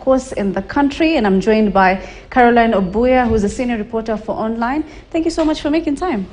course, in the country. And I'm joined by Caroline Obuya, who's a senior reporter for Online. Thank you so much for making time.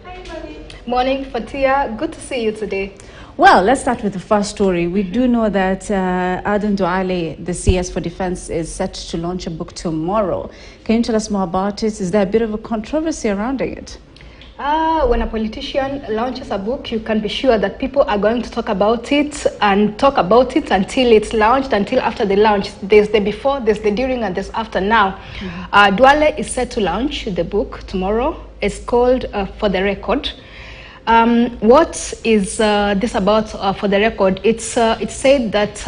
Hi, Mali. Morning, Fatia. Good to see you today. Well, let's start with the first story. We do know that Aden Duale, the CS for Defense, is set to launch a book tomorrow. Can you tell us more about it? Is there a bit of a controversy surrounding it? When a politician launches a book, you can be sure that people are going to talk about it and talk about it until it's launched, until after the launch. There's the before, there's the during, and there's after now. Duale is set to launch the book tomorrow. It's called For the Record. What is this about For the Record? It's said that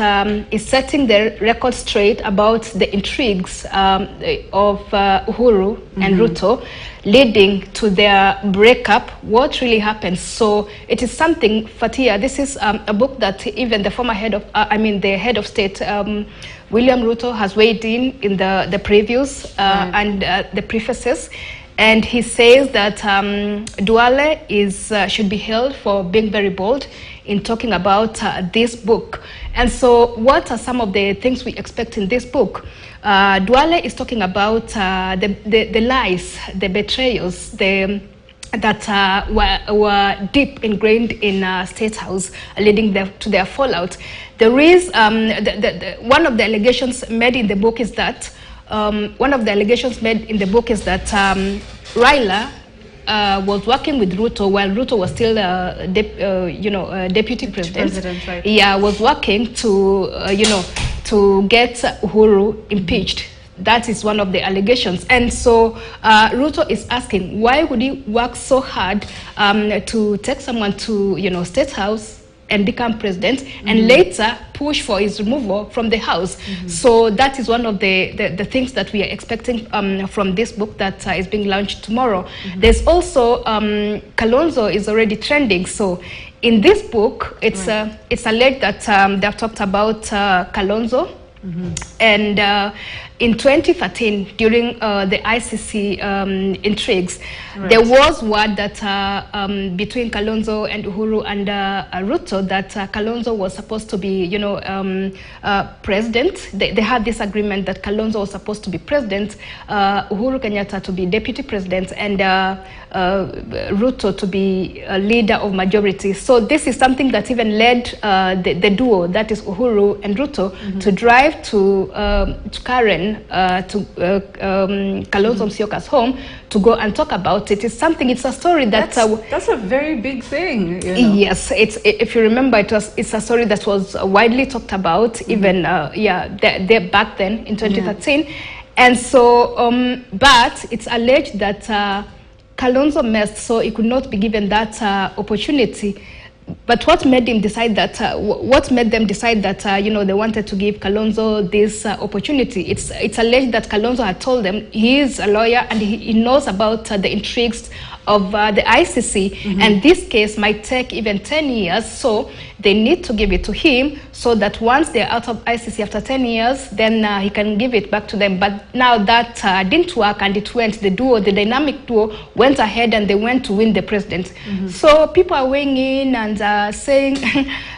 it's setting the record straight about the intrigues of Uhuru and Ruto, leading to their breakup. What really happened? So it is something, Fatia. This is a book that even the former head of, the head of state, William Ruto, has weighed in the previews and the prefaces. And he says that Duale should be held for being very bold in talking about this book. And so what are some of the things we expect in this book? Duale is talking about the lies, the betrayals, that were deep ingrained in State House, leading to their fallout. There is one of the allegations made in the book is that Raila was working with Ruto while Ruto was still deputy president. Right. Yeah, was working to to get Uhuru impeached. That is one of the allegations. And so Ruto is asking, why would he work so hard to take someone to State House and become president, and later push for his removal from the house? So that is one of the things that we are expecting from this book that is being launched tomorrow. There's also Kalonzo is already trending. So in this book, it's alleged that they've talked about Kalonzo. And in 2013, during the ICC intrigues, there was word that between Kalonzo and Uhuru and Ruto that Kalonzo was supposed to be, president. They had this agreement that Kalonzo was supposed to be president, Uhuru Kenyatta to be deputy president, and Ruto to be a leader of majority. So this is something that even led the duo, that is Uhuru and Ruto, to drive to Karen, to Kalonzo Musyoka's home to go and talk about it. It's a story that's a very big thing. Yes, if you remember, it's a story that was widely talked about, even there back then in 2013. And so, but it's alleged that Kalonzo missed, so he could not be given that opportunity. But what made them decide that? They wanted to give Kalonzo this opportunity? It's alleged that Kalonzo had told them he is a lawyer and he knows about the intrigues of the ICC, and this case might take even 10 years. So they need to give it to him so that once they're out of ICC after 10 years, then he can give it back to them. But now that didn't work, and it went. The dynamic duo went ahead, and they went to win the president. So people are weighing in and saying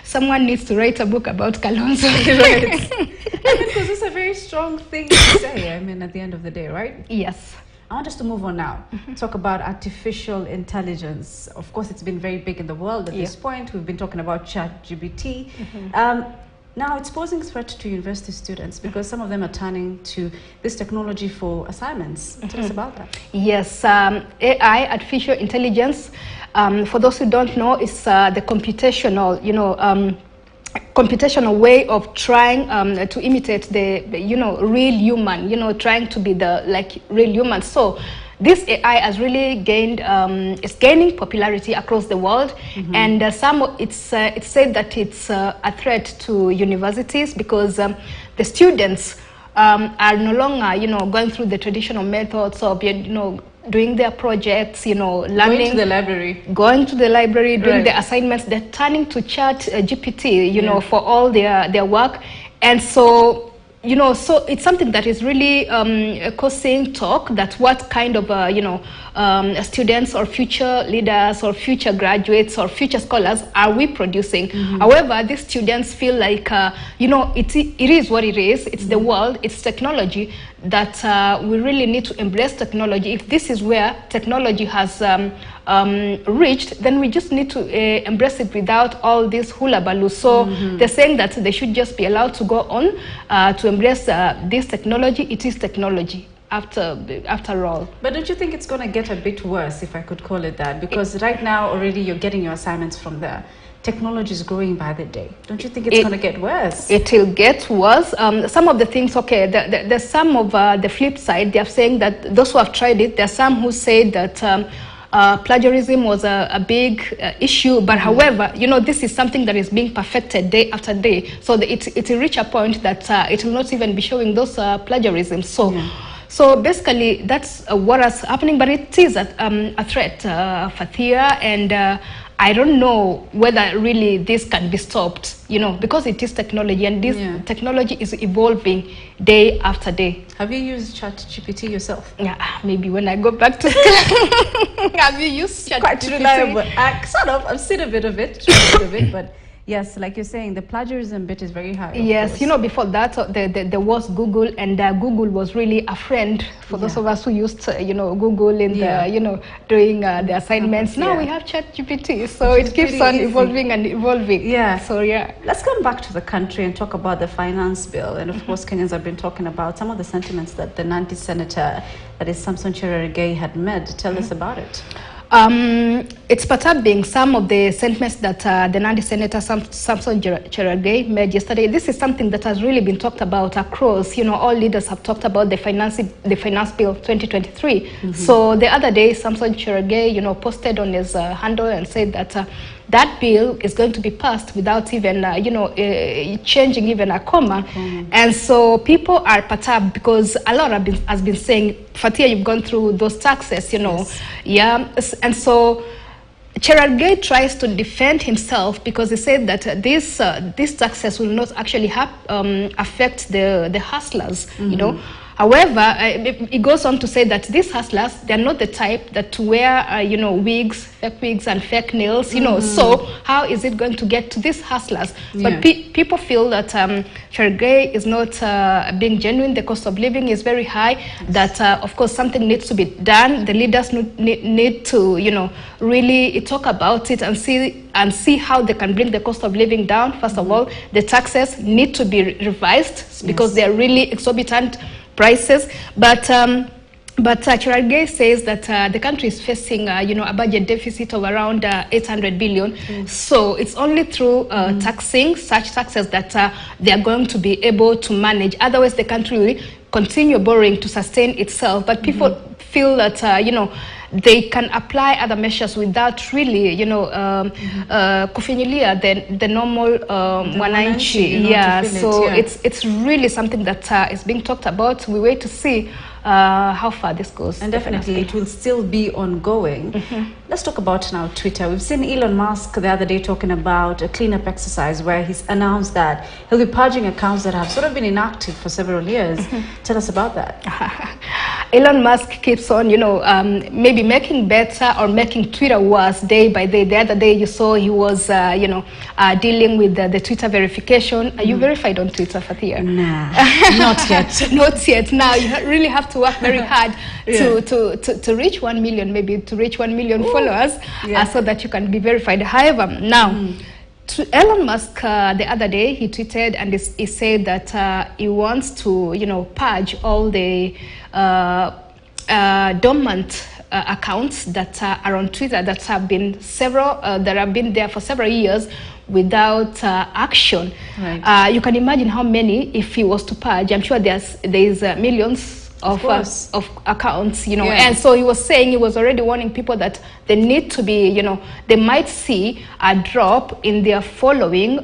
someone needs to write a book about Kalonzo. Right. Because it's a very strong thing to say. At the end of the day, right? Yes. I want us to move on now. Talk about artificial intelligence. Of course, it's been very big in the world at this point. We've been talking about ChatGPT. Now, it's posing a threat to university students because some of them are turning to this technology for assignments. Tell us about that. Yes, AI, artificial intelligence, for those who don't know, is the computational way of trying to imitate the real human, trying to be the real human. So this AI has really gained, it's gaining popularity across the world, and it's said that it's a threat to universities because the students are no longer going through the traditional methods of doing their projects, learning, going to the library, doing the assignments. They're turning to ChatGPT, for all their work. And so you know, so it's something that is really causing talk, that what kind of, students or future leaders or future graduates or future scholars are we producing? However, these students feel like, it is what it is. It's the world, it's technology, that we really need to embrace technology. If this is where technology has reached, then we just need to embrace it without all this hula-baloo. So they're saying that they should just be allowed to go on to embrace this technology. It is technology after all. But don't you think it's going to get a bit worse, if I could call it that? Because right now already you're getting your assignments from there. Technology is growing by the day. Don't you think it's going to get worse? It will get worse. Some of the things, okay, there's some of the flip side. They're saying that those who have tried it, there are some who say that plagiarism was a big issue, but however, this is something that is being perfected day after day. So it will reach a point that it will not even be showing those plagiarisms. So basically, that's what is happening, but it is a threat, Fathia, and I don't know whether really this can be stopped, because it is technology, and this technology is evolving day after day. Have you used ChatGPT yourself? Yeah, maybe when I go back to school. Have you used ChatGPT? Quite reliable. Sort of. I've seen a bit of it, but yes, like you're saying, the plagiarism bit is very high. Yes, before that, there was Google, and Google was really a friend for those of us who used, Google in the, doing the assignments. Now we have ChatGPT, so it keeps on evolving and evolving. Yeah. So yeah. Let's come back to the country and talk about the finance bill. And of course, Kenyans have been talking about some of the sentiments that the Nandi senator, that is Samson Cherargei, had made. Tell us about it. It's perturbing some of the sentiments that the Nandi Senator Samson Cherargei made yesterday. This is something that has really been talked about across, all leaders have talked about the finance bill 2023. So the other day, Samson Cherargei, posted on his handle and said that that bill is going to be passed without even, changing even a comma. And so people are perturbed because a lot has been saying, Fatia, you've gone through those taxes, Yeah. And so Cherargei tries to defend himself because he said that these taxes will not actually affect the hustlers, However, it goes on to say that these hustlers, they're not the type that wear, wigs, fake wigs and fake nails, So how is it going to get to these hustlers? But people feel that Cherargei is not being genuine. The cost of living is very high. That, of course, something needs to be done. The leaders need to, really talk about it and see how they can bring the cost of living down. First of all, the taxes need to be revised because they are really exorbitant prices, but Cherargei says that the country is facing, a budget deficit of around 800 billion. So it's only through taxing such taxes that they are going to be able to manage. Otherwise, the country will continue borrowing to sustain itself. But people feel that, they can apply other measures without really, kufinyilia the normal wananchi. So it's really something that is being talked about. We wait to see how far this goes. And definitely it will still be ongoing. Let's talk about now Twitter. We've seen Elon Musk the other day talking about a cleanup exercise where he's announced that he'll be purging accounts that have sort of been inactive for several years. Tell us about that. Elon Musk keeps on, maybe making better or making Twitter worse day by day. The other day you saw he was, dealing with the Twitter verification. Are you verified on Twitter, Fathia? Nah, not yet. Not yet. Now you really have to work very hard to reach 1 million, maybe to reach 1 million followers, so that you can be verified. However, now, to Elon Musk the other day, he tweeted and he said that he wants to, purge all the dormant accounts that are on Twitter that have been there for several years without action. Right. You can imagine how many if he was to purge. I'm sure there's millions of accounts, and so he was saying, he was already warning people that they need to be, they might see a drop in their following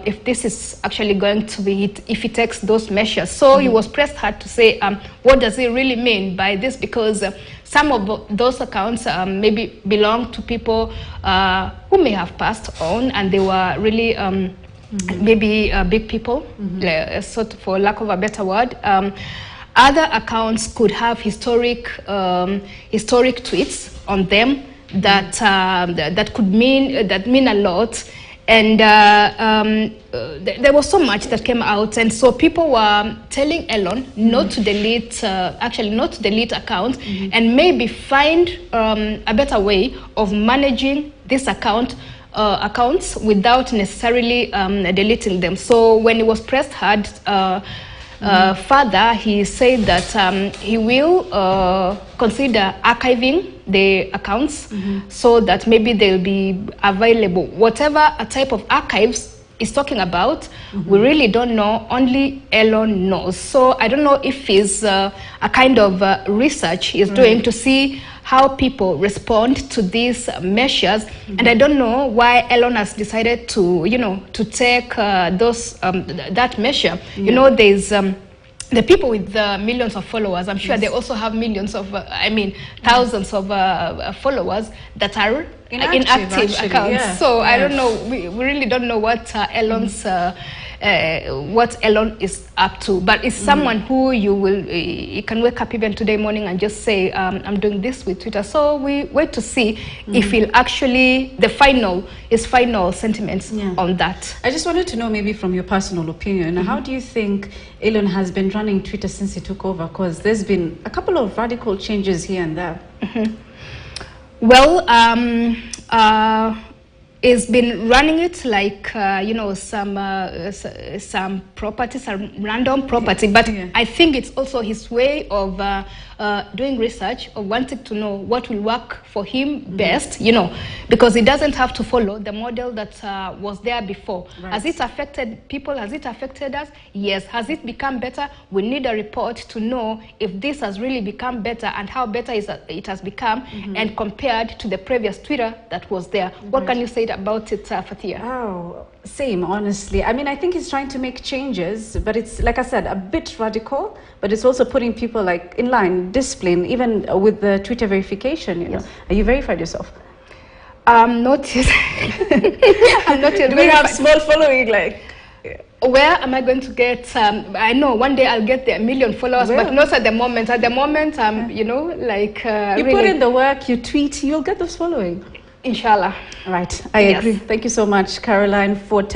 if this is actually going to be, if he takes those measures. So he was pressed hard to say, what does he really mean by this? Because some of those accounts maybe belong to people who may have passed on, and they were really maybe big people, sort of, for lack of a better word. Other accounts could have historic tweets on them that that could mean a lot. And there was so much that came out, and so people were telling Elon not to delete, actually not to delete accounts, and maybe find a better way of managing this accounts without necessarily deleting them. So when he was pressed hard further, he said that he will consider archiving the accounts so that maybe they'll be available. Whatever a type of archives is talking about, we really don't know. Only Elon knows. So I don't know if it's a kind of research he's doing to see how people respond to these measures. And I don't know why Elon has decided to, to take that measure. You know, there's the people with millions of followers. I'm sure they also have millions of, thousands of followers that are inactive accounts. Yeah. So I don't know. We really don't know what Elon's what Elon is up to. But it's someone who you can wake up even today morning and just say, I'm doing this with Twitter. So we wait to see if he'll actually, his final sentiments on that. I just wanted to know, maybe from your personal opinion, how do you think Elon has been running Twitter since he took over? Because there's been a couple of radical changes here and there. Well, he's been running it like some property, some random property, but I think it's also his way of doing research, of wanting to know what will work for him best, because he doesn't have to follow the model that was there before. Right. Has it affected people? Has it affected us? Yes. Has it become better? We need a report to know if this has really become better and how better it has become, and compared to the previous Twitter that was there. What can you say about it, Fathia? Oh, same, honestly. I mean, I think he's trying to make changes, but it's, like I said, a bit radical, but it's also putting people like in line, discipline, even with the Twitter verification, Are you verified yourself? Not yet. I'm not yet. Do we have small following, like? Where am I going to get? I know one day I'll get the 1 million followers, but not at the moment. At the moment, you really put in the work, you tweet, you'll get those following. Inshallah. Right, I agree. Thank you so much, Caroline, for